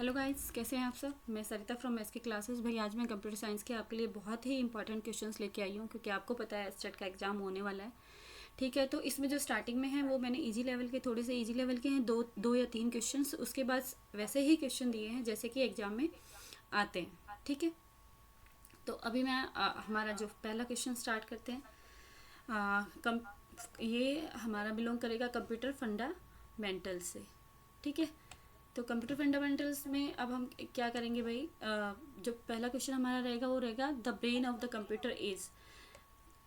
Hello guys, कैसे हैं आप सब। मैं सरिता फ्रॉम एस के क्लासेस। भाई आज मैं कंप्यूटर साइंस के आपके लिए बहुत ही इंपॉर्टेंट क्वेश्चंस लेके आई हूँ, क्योंकि आपको पता है एसटेट का एग्जाम होने वाला है। ठीक है, तो इसमें जो स्टार्टिंग में है वो मैंने इजी लेवल के, थोड़े से इजी लेवल के हैं, दो या तीन क्वेश्चंस। उसके बाद वैसे ही क्वेश्चन दिए हैं जैसे कि एग्जाम में आते हैं। ठीक है, तो अभी मैं हमारा जो पहला क्वेश्चन स्टार्ट करते हैं। आ, कम ये हमारा बिलोंग करेगा कंप्यूटर फंडामेंटल से। ठीक है, तो कंप्यूटर फंडामेंटल्स में अब हम क्या करेंगे भाई। जो पहला क्वेश्चन हमारा रहेगा वो रहेगा the brain of the computer is.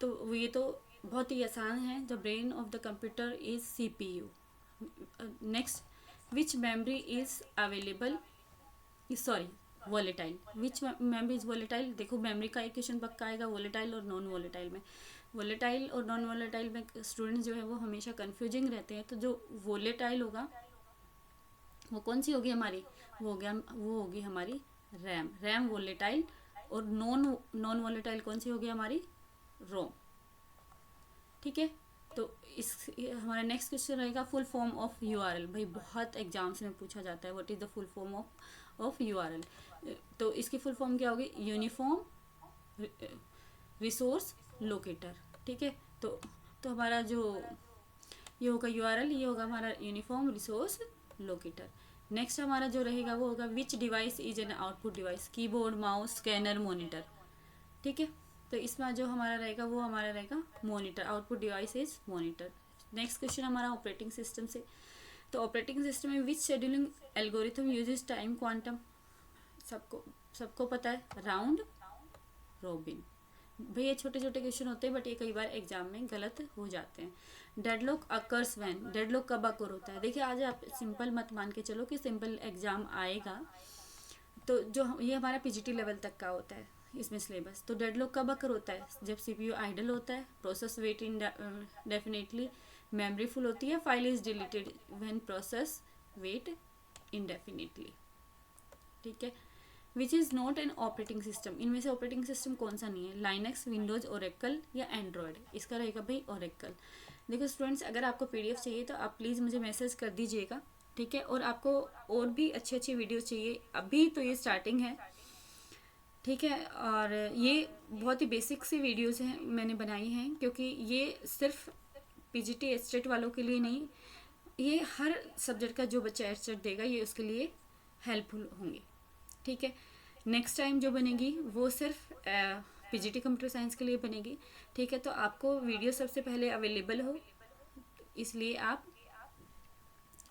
तो ये तो बहुत ही आसान है। The brain of the computer is CPU। Next, which memory is available, sorry volatile, which memory is volatile. देखो मेमोरी का एक क्वेश्चन पक्का आएगा वोलेटाइल और नॉन वोलेटाइल में। वोलेटाइल और नॉन वोलेटाइल में स्टूडेंट्स जो है वो हमेशा कंफ्यूजिंग रहते हैं। तो जो वोलेटाइल होगा वो कौन सी होगी हमारी, वो होगी हमारी रैम वोलेटाइल। और नॉन वोलेटाइल कौन सी होगी हमारी, रोम। ठीक है, तो इस हमारा नेक्स्ट क्वेश्चन रहेगा फुल फॉर्म ऑफ URL। भाई बहुत एग्जाम्स में पूछा जाता है what is the full form of URL। तो इसकी फुल फॉर्म क्या होगी, यूनिफॉर्म रिसोर्स लोकेटर। ठीक है, तो हमारा जो ये होगा URL, ये होगा हमारा यूनिफॉर्म रिसोर्स लोकेटर। नेक्स्ट हमारा जो रहेगा वो होगा विच device is an output device, keyboard, mouse, scanner, monitor. ठीक है, तो इसमें जो हमारा रहेगा वो हमारा रहेगा monitor, output device is monitor. Next question हमारा ऑपरेटिंग सिस्टम से। तो ऑपरेटिंग सिस्टम में which scheduling algorithm uses time quantum. सबको सबको पता है, राउंड रॉबिन। भाई ये छोटे छोटे क्वेश्चन होते हैं बट ये कई बार एग्जाम में गलत हो जाते हैं। डेडलॉक अकर्स व्हेन, डेडलॉक कब अकर होता है। देखिए आज आप सिंपल मत मान के चलो कि सिंपल एग्जाम आएगा, तो जो ये हमारा PGT लेवल तक का होता है इसमें सिलेबस। तो डेडलॉक कब अकर होता है, जब CPU आइडल होता है, process wait indefinitely, memory full होती है, file is deleted when process wait indefinitely. ठीक है, which is not an operating system. इनमें से ऑपरेटिंग सिस्टम कौन सा नहीं है, लाइनक्स, विंडोज, ओरेकल या एंड्रॉयड। इसका रहेगा भाई ओरेकल। देखो स्टूडेंट्स, अगर आपको PDF चाहिए तो आप प्लीज़ मुझे मैसेज कर दीजिएगा। ठीक है, और आपको और भी अच्छी अच्छी वीडियोस चाहिए, अभी तो ये स्टार्टिंग है। ठीक है, और ये बहुत ही बेसिक सी वीडियोस हैं मैंने बनाई हैं, क्योंकि ये सिर्फ PGT एस्टेट वालों के लिए नहीं, ये हर सब्जेक्ट का जो बच्चा एस्टेट देगा ये उसके लिए हेल्पफुल होंगे। ठीक है, नेक्स्ट टाइम जो बनेगी वो सिर्फ PGT कंप्यूटर साइंस के लिए बनेगी। ठीक है, तो आपको वीडियो सबसे पहले अवेलेबल हो, इसलिए आप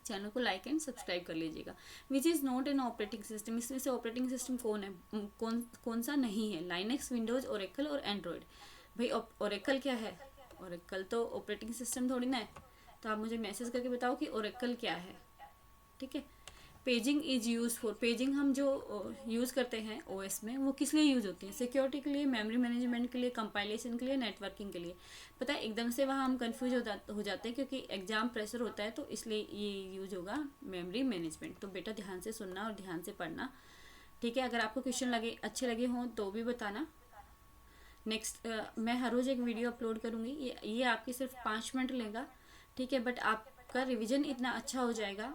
चैनल को लाइक एंड सब्सक्राइब कर लीजिएगा। विच is not an operating system, इसमें से ऑपरेटिंग सिस्टम कौन है, कौन सा नहीं है, लाइनक्स, विंडोज, ओरेकल और एंड्रॉयड। भाई ओरेकल क्या है, ओरेकल तो ऑपरेटिंग सिस्टम थोड़ी ना है। तो आप मुझे मैसेज करके बताओ कि ओरेकल क्या है। ठीक है, paging is use for, paging हम जो यूज़ करते हैं OS में वो किस लिए यूज़ होती है, सिक्योरिटी के लिए, मेमोरी मैनेजमेंट के लिए, कंपाइलेशन के लिए, नेटवर्किंग के लिए। पता है एकदम से वहाँ हम कंफ्यूज हो जाते हैं क्योंकि एग्जाम प्रेशर होता है, तो इसलिए ये यूज होगा मेमोरी मैनेजमेंट। तो बेटा ध्यान से सुनना और ध्यान से पढ़ना। ठीक है, अगर आपको क्वेश्चन लगे अच्छे लगे हों तो भी बताना। नेक्स्ट मैं हर रोज़ एक वीडियो अपलोड करूँगी, ये आपकी सिर्फ 5 मिनट लेगा। ठीक है, बट आपका रिविजन इतना अच्छा हो जाएगा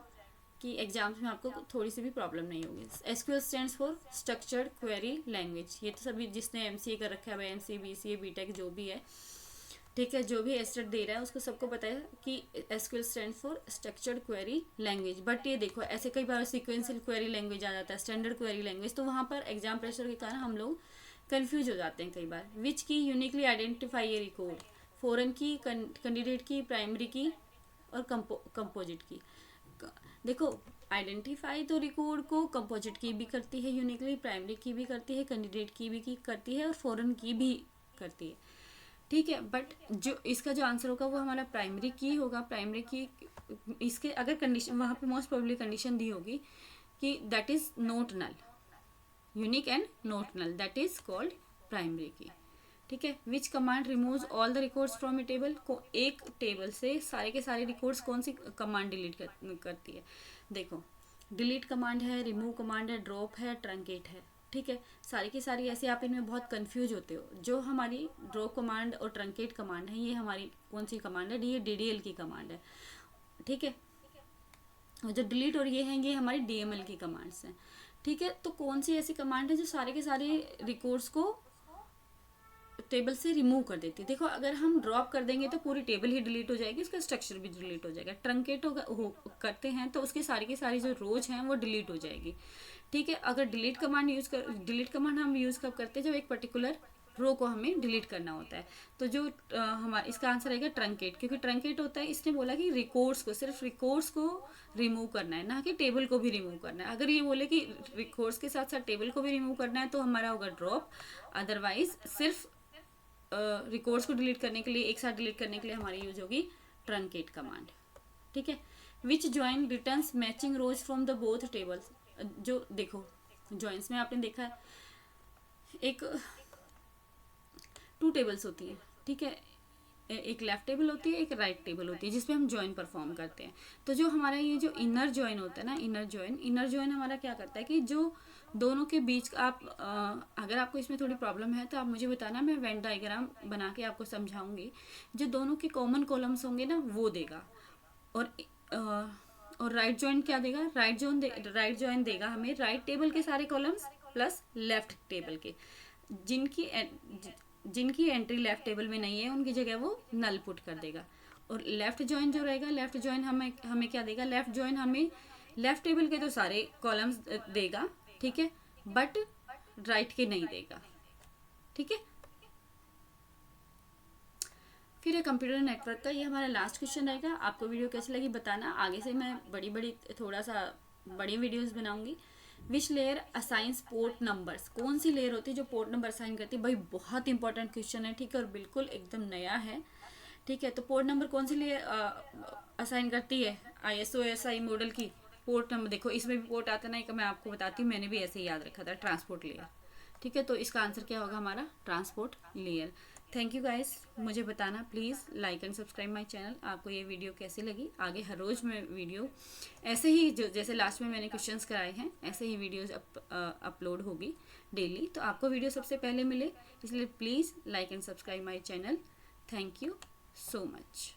कि एग्जाम्स में आपको थोड़ी सी भी प्रॉब्लम नहीं होगी। SQL stands for structured query language. ये तो सभी जिसने MCA कर रखा है, MCA, BCA, BTech जो भी है, ठीक है, जो भी एस्टेट दे रहा है उसको सबको पता है कि SQL stand for structured query language. But ये देखो ऐसे कई बार सिक्वेंशियल क्वेरी लैंग्वेज आ जाता है, स्टैंडर्ड क्वेरी लैंग्वेज, तो वहाँ पर एग्जाम प्रेशर के कारण हम लोग कन्फ्यूज हो जाते हैं कई बार। विच की uniquely identify A record, foreign की, कैंडिडेट की, प्राइमरी की और कंपोजिट की। देखो आइडेंटिफाई तो रिकॉर्ड को कंपोजिट की भी करती है यूनिकली, प्राइमरी की भी करती है, कैंडिडेट की भी करती है और फॉरेन की भी करती है। ठीक है, बट जो इसका जो आंसर होगा वो हमारा प्राइमरी की होगा। प्राइमरी की इसके अगर कंडीशन वहाँ पे मोस्ट प्रोबेबली कंडीशन दी होगी कि that is not null, unique and not null, that is called primary key. ठीक है, which command removes all the records from a table, को एक टेबल से सारे के सारे रिकॉर्ड्स कौन सी कमांड डिलीट करती है। देखो डिलीट कमांड है, रिमूव कमांड है, ड्रॉप है, ट्रंकेट है। ठीक है, सारी की सारी ऐसे आप इनमें बहुत कंफ्यूज होते हो। जो हमारी ड्रॉप कमांड और ट्रंकेट कमांड है ये हमारी कौन सी कमांड है, ये DDL की कमांड है। ठीक है, और जो डिलीट और ये हैं ये हमारी DML की कमांड्स हैं। ठीक है, तो कौन सी ऐसी कमांड है जो सारे के सारे रिकॉर्ड्स को टेबल से रिमूव कर देती है। देखो अगर हम ड्रॉप कर देंगे तो पूरी टेबल ही डिलीट हो जाएगी, उसका स्ट्रक्चर भी डिलीट हो जाएगा। ट्रंकेट करते हैं तो उसकी सारी की सारी जो रोज हैं वो डिलीट हो जाएगी। ठीक है, अगर डिलीट कमांड हम यूज़ कब करते हैं, जब एक पर्टिकुलर रो को हमें डिलीट करना होता है। तो जो हमारा इसका आंसर रहेगा ट्रंकेट, क्योंकि ट्रंकेट होता है, इसने बोला कि रिकॉर्ड्स को, सिर्फ रिकॉर्ड्स को रिमूव करना है, ना कि टेबल को भी रिमूव करना है। अगर ये बोले कि रिकॉर्ड्स के साथ साथ टेबल को भी रिमूव करना है तो हमारा होगा ड्रॉप। अदरवाइज सिर्फ रिकॉर्ड्स को डिलीट करने के लिए, एक साथ डिलीट करने के लिए हमारी यूज होगी ट्रंकेट कमांड। ठीक है, which join returns matching rows from the both tables. जो देखो ज्वाइंस में आपने देखा है एक 2 टेबल्स होती हैं। ठीक है, एक लेफ्ट टेबल होती है, एक राइट टेबल होती है, जिसपे हम ज्वाइन परफॉर्म करते हैं। तो जो हमारा ये जो इनर ज्वाइन होता है ना, इनर ज्वाइन हमारा क्या करता है कि जो दोनों के बीच आप अगर आपको इसमें थोड़ी प्रॉब्लम है तो आप मुझे बताना, मैं वेन डायग्राम बना के आपको समझाऊंगी। जो दोनों के कॉमन कॉलम्स होंगे ना वो देगा। और राइट ज्वाइन क्या देगा, राइट ज्वाइन देगा हमें राइट टेबल के सारे कॉलम्स प्लस लेफ्ट टेबल के। जिनकी एंट्री लेफ्ट टेबल में नहीं है उनकी जगह वो नल पुट कर देगा। और लेफ्ट ज्वाइन जो रहेगा, लेफ्ट ज्वाइन हमें क्या देगा, लेफ्ट ज्वाइन हमें लेफ्ट टेबल के तो सारे कॉलम्स देगा। ठीक है, बट राइट के नहीं देगा। ठीक है, फिर है कंप्यूटर नेटवर्क का, ये हमारा लास्ट क्वेश्चन रहेगा। आपको वीडियो कैसी लगी बताना, आगे से मैं थोड़ा सा बड़ी वीडियोस बनाऊंगी। Which layer assigns port numbers, कौन सी लेयर होती है जो पोर्ट नंबर असाइन करती है। भाई बहुत इंपॉर्टेंट क्वेश्चन है। ठीक है, और बिल्कुल एकदम नया है। ठीक है, तो पोर्ट नंबर कौन सी लेयर असाइन करती है ISO/SI मॉडल की। पोर्ट नंबर देखो इसमें भी पोर्ट आता है ना, मैं आपको बताती हूँ, मैंने भी ऐसे ही याद रखा था, ट्रांसपोर्ट लेयर। ठीक है, तो इसका आंसर क्या होगा हमारा, transport layer. Thank you guys, मुझे बताना please, like and subscribe my channel. आपको ये वीडियो कैसी लगी। आगे हर रोज़ मैं वीडियो ऐसे ही जैसे लास्ट में मैंने क्वेश्चंस कराए हैं ऐसे ही वीडियोस अपलोड होगी डेली, तो आपको वीडियो सबसे पहले मिले, इसलिए please like and subscribe my channel. Thank you so much.